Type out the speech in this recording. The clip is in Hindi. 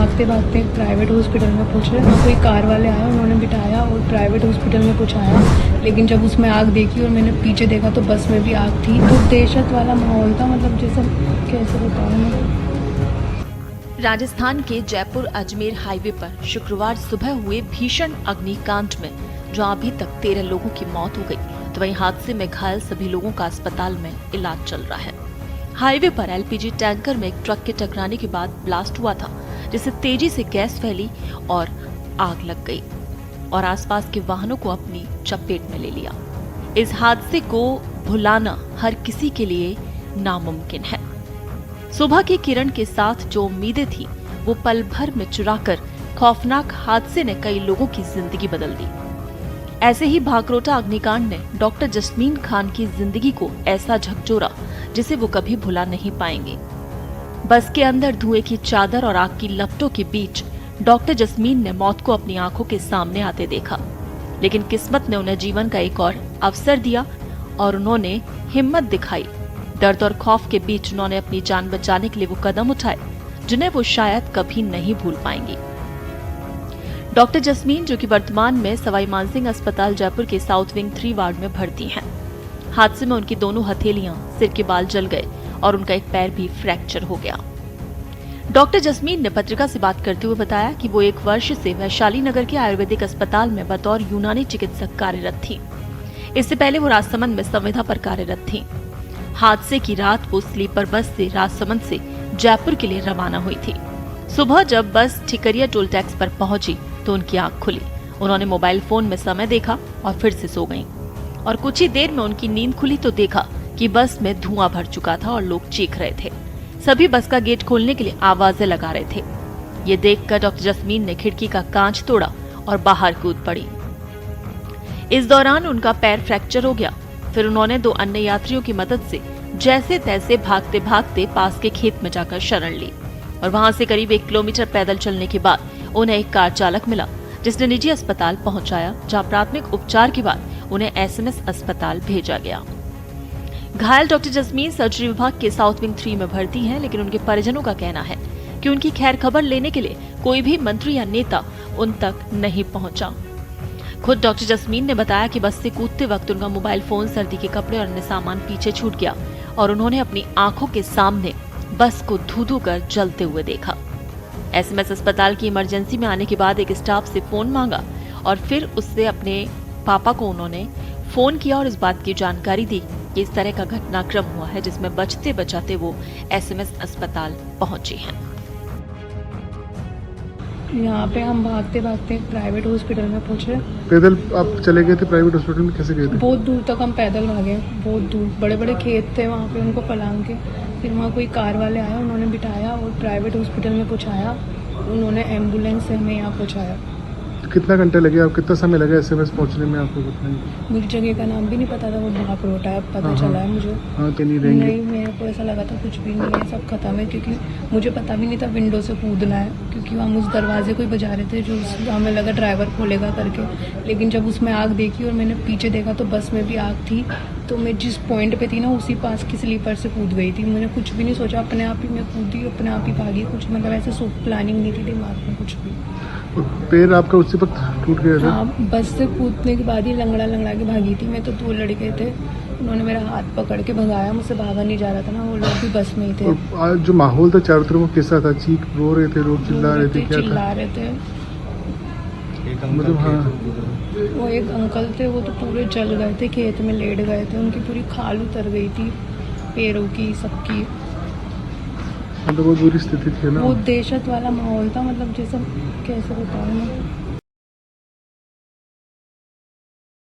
भागते भागते प्राइवेट हॉस्पिटल में पहुँचे। वहाँ कोई कार वाले आए, उन्होंने बिठाया और प्राइवेट हॉस्पिटल में पहुँचाया। लेकिन जब उसमें आग देखी और मैंने पीछे देखा तो बस में भी आग थी। तो दहशत वाला माहौल था, मतलब जैसा कैसे बताऊँ मैं। राजस्थान के जयपुर अजमेर हाईवे पर शुक्रवार सुबह हुए भीषण अग्निकांड में जहां अभी तक 13 लोगों की मौत हो गई, तो वहीं हादसे में घायल सभी लोगों का अस्पताल में इलाज चल रहा है। हाईवे पर एलपीजी टैंकर में एक ट्रक के टकराने के बाद ब्लास्ट हुआ था, जिससे तेजी से गैस फैली और आग लग गई और आसपास के वाहनों को अपनी चपेट में ले लिया। इस हादसे को भुलाना हर किसी के लिए नामुमकिन है। सुबह की किरण के साथ जो उम्मीदें थी वो पल भर में चुराकर खौफनाक हादसे ने कई लोगों की जिंदगी बदल दी। ऐसे ही भागरोटा अग्निकांड ने डॉक्टर जस्मीन खान की जिंदगी को ऐसा झकझोरा जिसे वो कभी भुला नहीं पाएंगे। बस के अंदर धुएं की चादर और आग की लपटों के बीच डॉक्टर जस्मीन ने मौत को अपनी आंखों के सामने आते देखा, लेकिन किस्मत ने उन्हें जीवन का एक और अवसर दिया और उन्होंने हिम्मत दिखाई। दर्द और खौफ के बीच उन्होंने अपनी जान बचाने के लिए वो कदम उठाए जिन्हें वो शायद कभी नहीं भूल पाएंगी। डॉक्टर जस्मीन, जो कि वर्तमान में सवाई मानसिंह अस्पताल जयपुर के साउथ विंग 3 वार्ड में भर्ती हैं। हादसे में उनकी दोनों हथेलियां, सिर के बाल जल गए और उनका एक पैर भी फ्रैक्चर हो गया। डॉक्टर जस्मीन ने पत्रिका से बात करते हुए बताया कि वो 1 वर्ष से वैशाली नगर के आयुर्वेदिक अस्पताल में बतौर यूनानी चिकित्सक कार्यरत थी। इससे पहले वो राजसमंद में संविदा पर कार्यरत थी। हादसे की रात वो स्लीपर बस से राजसमंद से जयपुर के लिए रवाना हुई थी। सुबह जब बस ठिकरिया टोल टैक्स पर पहुंची तो उनकी आंख खुली। उन्होंने मोबाइल फोन में समय देखा और फिर से सो गईं। और कुछ ही देर में उनकी नींद खुली तो देखा कि बस में धुआं भर चुका था और लोग चीख रहे थे। सभी बस का गेट खोलने के लिए आवाजें लगा रहे थे। ये देखकर डॉक्टर जस्मीन ने खिड़की का कांच तोड़ा और बाहर कूद पड़ी। इस दौरान उनका पैर फ्रैक्चर हो गया। फिर उन्होंने 2 अन्य यात्रियों की मदद से जैसे तैसे भागते भागते पास के खेत में जाकर शरण ली और वहां से करीब 1 किलोमीटर पैदल चलने के बाद उन्हें एक कार चालक मिला, जिसने निजी अस्पताल पहुंचाया, जहां प्राथमिक उपचार के बाद उन्हें एसएमएस अस्पताल भेजा गया। घायल डॉक्टर जस्मीन सर्जरी विभाग के साउथ विंग 3 में भर्ती हैं, लेकिन उनके परिजनों का कहना है कि उनकी खैर खबर लेने के लिए कोई भी मंत्री या नेता उन तक नहीं पहुंचा। खुद डॉक्टर जस्मीन ने बताया कि बस से कूदते वक्त उनका मोबाइल फोन, सर्दी के कपड़े और अन्य सामान पीछे छूट गया और उन्होंने अपनी आंखों के सामने बस को धू-धू कर जलते हुए देखा। एसएमएस अस्पताल की इमरजेंसी में आने के बाद एक स्टाफ से फोन मांगा और फिर उससे अपने पापा को उन्होंने फोन किया और इस बात की जानकारी दी कि इस तरह का घटनाक्रम हुआ है, जिसमें बचते बचाते वो एसएमएस अस्पताल पहुंची हैं। यहाँ पे हम भागते भागते प्राइवेट हॉस्पिटल में पहुँचे। पैदल आप चले गए थे प्राइवेट हॉस्पिटल में? कैसे गए थे? बहुत दूर तक हम पैदल भागे, बहुत दूर। बड़े बड़े खेत थे वहाँ पे, उनको पलांग के फिर वहाँ कोई कार वाले आए, उन्होंने बिठाया और प्राइवेट हॉस्पिटल में पहुँचाया। उन्होंने एम्बुलेंस से हमें यहाँ पहुँचाया। कितना घंटे लगे? आप कितना समय लगा एसएमएस पहुंचने में? आपको बताइए। मुझे जगह का नाम भी नहीं पता था, वो भागरोटा है, पता चला है मुझे। हाँ, तो नहीं रहेंगे। नहीं, मेरे को ऐसा लगा था कुछ भी नहीं है, सब खत्म है, क्योंकि मुझे पता भी नहीं था विंडो से कूदना है, क्योंकि हम उस दरवाजे को ही बजा रहे थे जो हमें लगा ड्राइवर खोलेगा करके। लेकिन जब उसमें आग देखी और मैंने पीछे देखा तो बस में भी आग थी। तो मैं जिस पॉइंट पे थी ना, उसी पास की स्लीपर से कूद गई थी। मैंने कुछ भी नहीं सोचा, अपने आप ही मैं कूदी, अपने आप ही भागी। कुछ मतलब ऐसे प्लानिंग नहीं थी दिमाग में कुछ भी। पैर आपका उसी वक्त टूट गया था? हाँ, बस से कूदने के बाद ही लंगड़ा लंगड़ा के भागी थी मैं। तो 2 लड़के थे, उन्होंने मेरा हाथ पकड़ के भगाया, मुझसे भागा नहीं जा रहा था ना, वो लोग भी बस में ही थे। और आज जो माहौल था चारों तरफ वो कैसा था? चीख रो रहे थे लोग, चिल्ला रहे थे, क्या चिल्ला रहे थे? मतलब हाँ, वो एक अंकल थे, वो तो पूरे जल गए थे, खेत में लेट गए थे, उनकी पूरी खाल उतर गई थी, पैरों की, सबकी। मतलब बहुत बुरी स्थिति थी ना। वो दहशत वाला माहौल था, मतलब जैसा कैसे बताऊँ मैं।